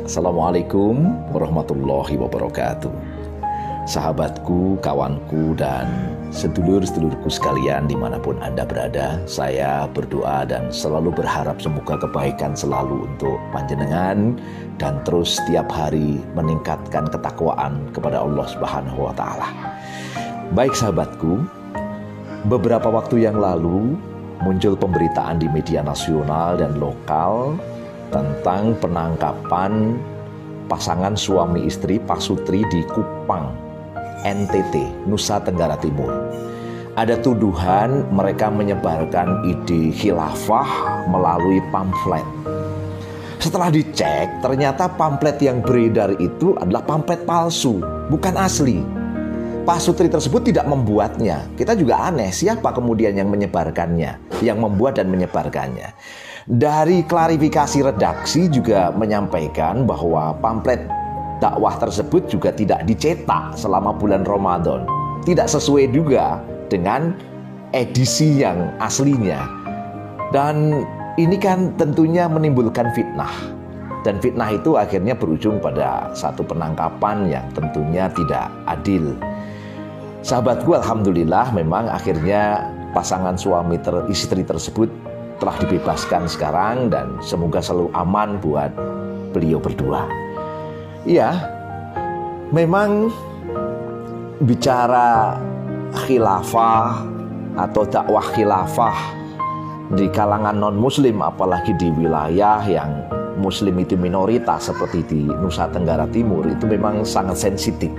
Assalamualaikum warahmatullahi wabarakatuh. Sahabatku, kawanku, dan sedulur-sedulurku sekalian dimanapun Anda berada, saya berdoa dan selalu berharap semoga kebaikan selalu untuk panjenengan dan terus setiap hari meningkatkan ketakwaan kepada Allah Subhanahu wa Ta'ala. Baik sahabatku, beberapa waktu yang lalu muncul pemberitaan di media nasional dan lokal tentang penangkapan pasangan suami istri pasutri di Kupang, NTT, Nusa Tenggara Timur. Ada tuduhan mereka menyebarkan ide khilafah melalui pamflet. Setelah dicek, ternyata pamflet yang beredar itu adalah pamflet palsu, bukan asli. Pasutri tersebut tidak membuatnya. Kita juga aneh, siapa kemudian yang menyebarkannya, yang membuat dan menyebarkannya. Dari klarifikasi redaksi juga menyampaikan bahwa pamflet dakwah tersebut juga tidak dicetak selama bulan Ramadan. Tidak sesuai juga dengan edisi yang aslinya. Dan ini kan tentunya menimbulkan fitnah. Dan fitnah itu akhirnya berujung pada satu penangkapan yang tentunya tidak adil. Sahabatku, alhamdulillah memang akhirnya pasangan suami istri tersebut telah dibebaskan sekarang dan semoga selalu aman buat beliau berdua. Iya, memang bicara khilafah atau dakwah khilafah di kalangan non-muslim, apalagi di wilayah yang muslim itu minoritas seperti di Nusa Tenggara Timur, itu memang sangat sensitif.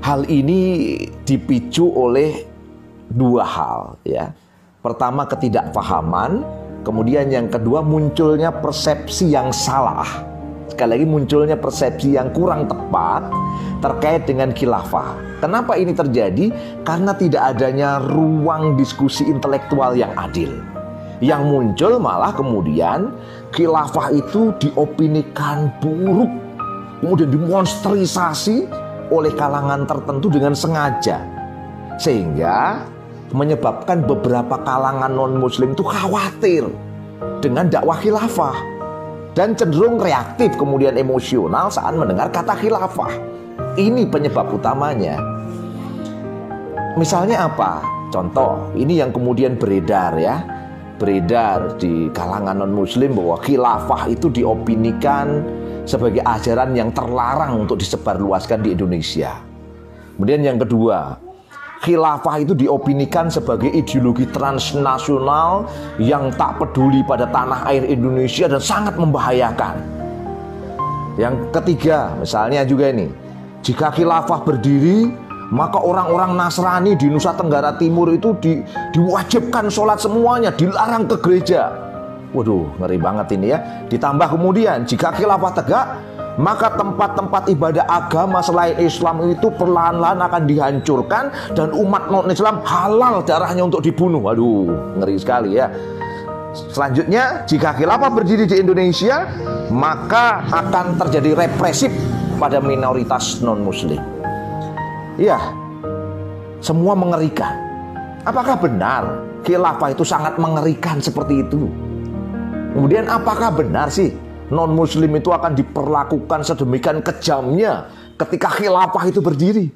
Hal ini dipicu oleh dua hal, ya. Pertama, ketidakpahaman, kemudian yang kedua munculnya persepsi yang salah. Sekali lagi munculnya persepsi yang kurang tepat terkait dengan khilafah. Kenapa ini terjadi? Karena tidak adanya ruang diskusi intelektual yang adil. Yang muncul malah kemudian khilafah itu diopinikan buruk, kemudian dimonsterisasi oleh kalangan tertentu dengan sengaja. Sehingga menyebabkan beberapa kalangan non-muslim itu khawatir dengan dakwah khilafah dan cenderung reaktif, kemudian emosional saat mendengar kata khilafah. Ini penyebab utamanya. Misalnya apa? Contoh, ini yang kemudian beredar di kalangan non-muslim bahwa khilafah itu diopinikan sebagai ajaran yang terlarang untuk disebarluaskan di Indonesia. Kemudian yang kedua, khilafah itu diopinikan sebagai ideologi transnasional yang tak peduli pada tanah air Indonesia dan sangat membahayakan. Yang ketiga, misalnya juga ini, jika khilafah berdiri, maka orang-orang Nasrani di Nusa Tenggara Timur itu diwajibkan sholat semuanya, dilarang ke gereja. Waduh, ngeri banget ini ya. Ditambah kemudian, jika khilafah tegak, maka tempat-tempat ibadah agama selain Islam itu perlahan-lahan akan dihancurkan dan umat non-Islam halal darahnya untuk dibunuh. Waduh, ngeri sekali ya. Selanjutnya, jika khilafah berdiri di Indonesia, maka akan terjadi represif pada minoritas non-muslim. Iya, semua mengerikan. Apakah benar khilafah itu sangat mengerikan seperti itu? Kemudian apakah benar sih non-muslim itu akan diperlakukan sedemikian kejamnya ketika khilafah itu berdiri?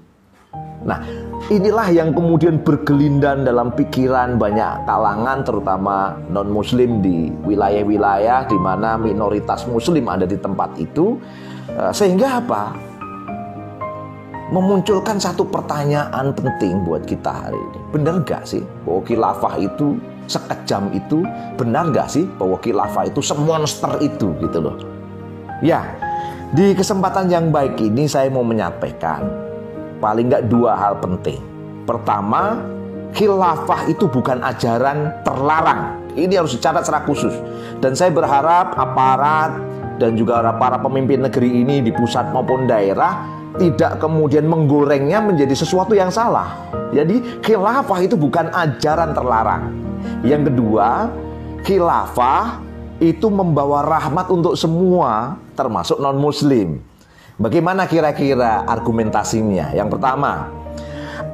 Nah, inilah yang kemudian bergelindan dalam pikiran banyak kalangan, terutama non-muslim di wilayah-wilayah di mana minoritas muslim ada di tempat itu. Sehingga apa? Memunculkan satu pertanyaan penting buat kita hari ini. Benar gak sih bahwa khilafah itu sekejam itu? Benar gak sih bahwa khilafah itu semonster itu gitu loh? Ya, di kesempatan yang baik ini saya mau menyampaikan paling gak dua hal penting. Pertama, khilafah itu bukan ajaran terlarang. Ini harus dicatat secara khusus. Dan saya berharap aparat dan juga para pemimpin negeri ini di pusat maupun daerah tidak kemudian menggorengnya menjadi sesuatu yang salah. Jadi khilafah itu bukan ajaran terlarang. Yang kedua, khilafah itu membawa rahmat untuk semua, termasuk non-muslim. Bagaimana kira-kira argumentasinya? Yang pertama,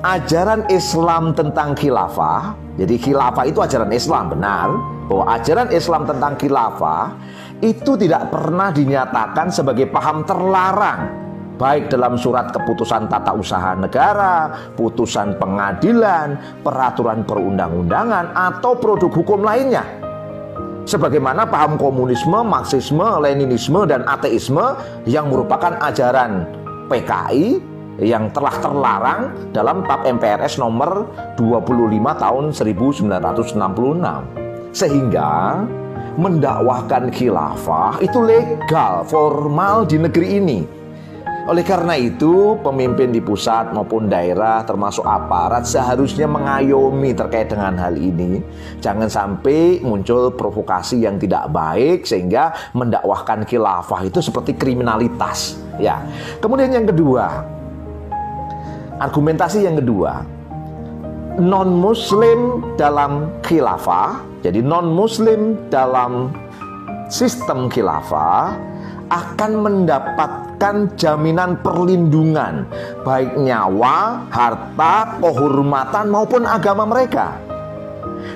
ajaran Islam tentang khilafah, jadi khilafah itu ajaran Islam, benar, bahwa ajaran Islam tentang khilafah itu tidak pernah dinyatakan sebagai paham terlarang, baik dalam surat keputusan tata usaha negara, putusan pengadilan, peraturan perundang-undangan, atau produk hukum lainnya. Sebagaimana paham komunisme, marxisme, leninisme, dan ateisme yang merupakan ajaran PKI yang telah terlarang dalam TAP MPRS nomor 25 tahun 1966. Sehingga mendakwahkan khilafah itu legal, formal di negeri ini. Oleh karena itu, pemimpin di pusat maupun daerah termasuk aparat seharusnya mengayomi terkait dengan hal ini. Jangan sampai muncul provokasi yang tidak baik sehingga mendakwahkan khilafah itu seperti kriminalitas. Ya. Kemudian yang kedua, argumentasi yang kedua, non-muslim dalam khilafah, jadi non-muslim dalam sistem khilafah akan mendapatkan jaminan perlindungan, baik nyawa, harta, kehormatan maupun agama mereka.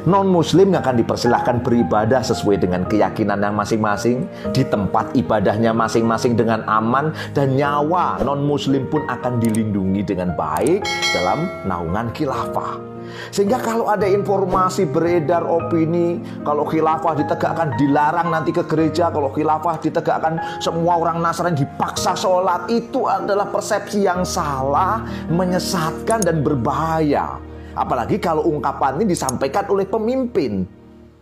Non-muslim akan dipersilahkan beribadah sesuai dengan keyakinan yang masing-masing, di tempat ibadahnya masing-masing dengan aman, dan nyawa non-muslim pun akan dilindungi dengan baik dalam naungan khilafah. Sehingga kalau ada informasi beredar opini kalau khilafah ditegakkan dilarang nanti ke gereja, kalau khilafah ditegakkan semua orang Nasrani dipaksa sholat, itu adalah persepsi yang salah, menyesatkan dan berbahaya. Apalagi kalau ungkapan ini disampaikan oleh pemimpin.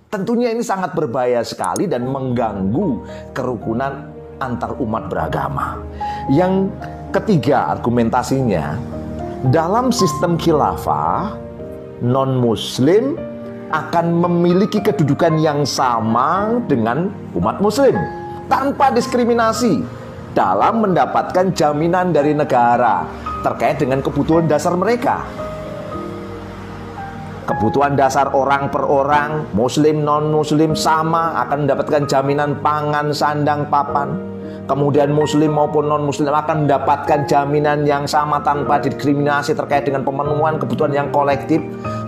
Tentunya ini sangat berbahaya sekali dan mengganggu kerukunan antar umat beragama. Yang ketiga argumentasinya, dalam sistem khilafah non-muslim akan memiliki kedudukan yang sama dengan umat muslim tanpa diskriminasi dalam mendapatkan jaminan dari negara terkait dengan kebutuhan dasar mereka. Kebutuhan dasar orang per orang, muslim non-muslim sama akan mendapatkan jaminan pangan, sandang, papan. Kemudian muslim maupun non-muslim akan mendapatkan jaminan yang sama tanpa diskriminasi terkait dengan pemenuhan kebutuhan yang kolektif,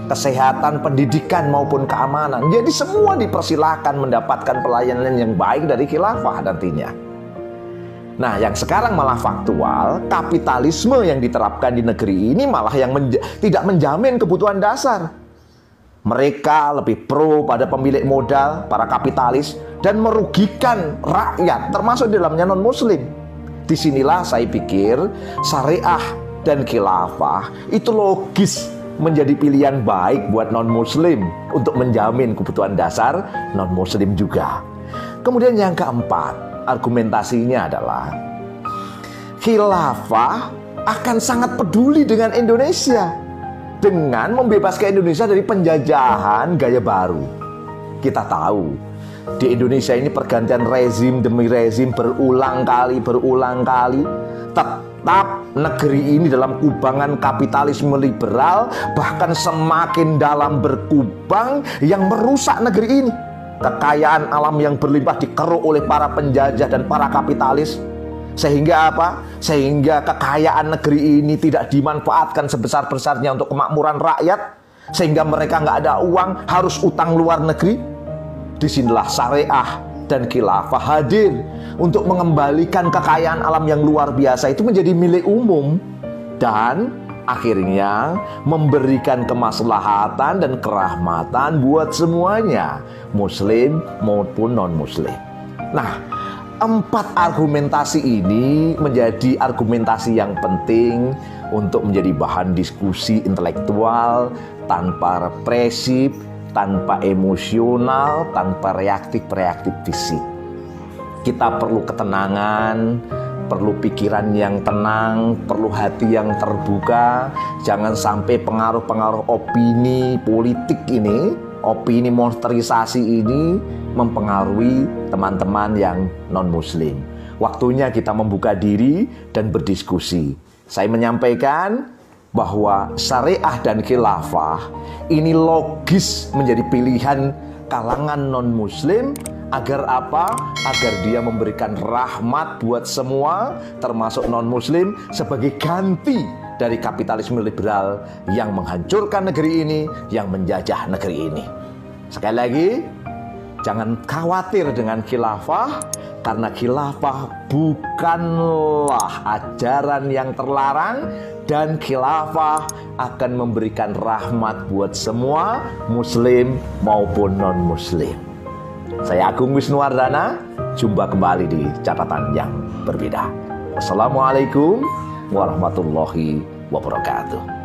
kesehatan, pendidikan maupun keamanan. Jadi semua dipersilakan mendapatkan pelayanan yang baik dari khilafah nantinya. Nah, yang sekarang malah faktual, kapitalisme yang diterapkan di negeri ini malah yang tidak menjamin kebutuhan dasar. Mereka lebih pro pada pemilik modal, para kapitalis, dan merugikan rakyat, termasuk di dalamnya non-muslim. Disinilah saya pikir syariah dan khilafah itu logis menjadi pilihan baik buat non-muslim untuk menjamin kebutuhan dasar non-muslim juga. Kemudian yang keempat, argumentasinya adalah khilafah akan sangat peduli dengan Indonesia dengan membebaskan Indonesia dari penjajahan gaya baru. Kita tahu di Indonesia ini pergantian rezim demi rezim berulang kali. Tetap negeri ini dalam kubangan kapitalisme liberal, bahkan semakin dalam berkubang yang merusak negeri ini. Kekayaan alam yang berlimpah dikeruk oleh para penjajah dan para kapitalis. Sehingga apa? Sehingga kekayaan negeri ini tidak dimanfaatkan sebesar-besarnya untuk kemakmuran rakyat. Sehingga mereka nggak ada uang, harus utang luar negeri. Disinilah syariah dan khilafah hadir untuk mengembalikan kekayaan alam yang luar biasa itu menjadi milik umum. Dan akhirnya memberikan kemaslahatan dan kerahmatan buat semuanya, muslim maupun non-muslim. Nah, 4 argumentasi ini menjadi argumentasi yang penting untuk menjadi bahan diskusi intelektual tanpa represif, tanpa emosional, tanpa reaktif fisik. Kita perlu ketenangan, perlu pikiran yang tenang, perlu hati yang terbuka. Jangan sampai pengaruh-pengaruh opini politik ini, opini monsterisasi ini mempengaruhi teman-teman yang non-muslim. Waktunya kita membuka diri dan berdiskusi. Saya menyampaikan bahwa syariah dan khilafah ini logis menjadi pilihan kalangan non-muslim. Agar apa? Agar dia memberikan rahmat buat semua, termasuk non-muslim, sebagai ganti dari kapitalisme liberal yang menghancurkan negeri ini, yang menjajah negeri ini. Sekali lagi, jangan khawatir dengan khilafah, karena khilafah bukanlah ajaran yang terlarang, dan khilafah akan memberikan rahmat buat semua muslim maupun non-muslim. Saya Agung Wisnuwardana, jumpa kembali di catatan yang berbeda. Wassalamualaikum warahmatullahi wabarakatuh.